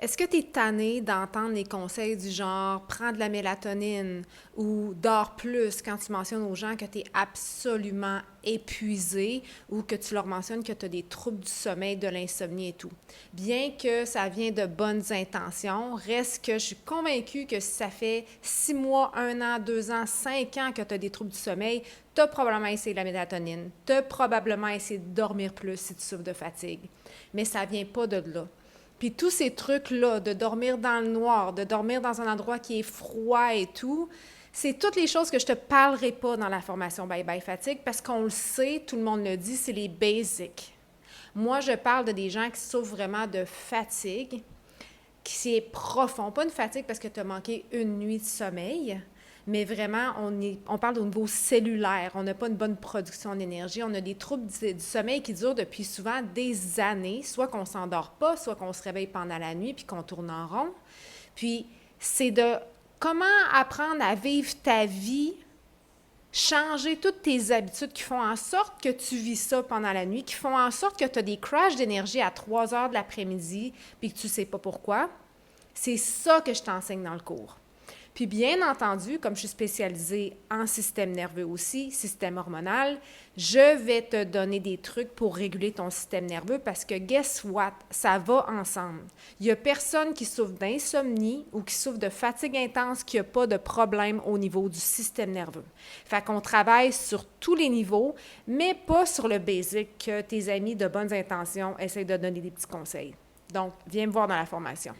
Est-ce que tu es tanné d'entendre les conseils du genre prends de la mélatonine ou dors plus quand tu mentionnes aux gens que tu es absolument épuisé ou que tu leur mentionnes que tu as des troubles du sommeil, de l'insomnie et tout? Bien que ça vient de bonnes intentions, reste que je suis convaincue que si ça fait 6 mois, 1 an, 2 ans, 5 ans que tu as des troubles du sommeil, tu as probablement essayé de la mélatonine, tu as probablement essayé de dormir plus si tu souffres de fatigue. Mais ça vient pas de là. Puis tous ces trucs-là, de dormir dans le noir, de dormir dans un endroit qui est froid et tout, c'est toutes les choses que je te parlerai pas dans la formation Bye Bye Fatigue parce qu'on le sait, tout le monde le dit, c'est les basics. Moi, je parle de des gens qui souffrent vraiment de fatigue, qui est profond. Pas une fatigue parce que tu as manqué une nuit de sommeil, mais vraiment, on parle au niveau cellulaire. On n'a pas une bonne production d'énergie. On a des troubles du sommeil qui durent depuis souvent des années, soit qu'on ne s'endort pas, soit qu'on se réveille pendant la nuit puis qu'on tourne en rond. Puis, c'est de comment apprendre à vivre ta vie, changer toutes tes habitudes qui font en sorte que tu vis ça pendant la nuit, qui font en sorte que tu as des crashs d'énergie à 3 heures de l'après-midi puis que tu ne sais pas pourquoi. C'est ça que je t'enseigne dans le cours. Puis bien entendu, comme je suis spécialisée en système nerveux aussi, système hormonal, je vais te donner des trucs pour réguler ton système nerveux parce que guess what? Ça va ensemble. Il n'y a personne qui souffre d'insomnie ou qui souffre de fatigue intense qui n'a pas de problème au niveau du système nerveux. Fait qu'on travaille sur tous les niveaux, mais pas sur le basic que tes amis de bonnes intentions essayent de donner des petits conseils. Donc, viens me voir dans la formation.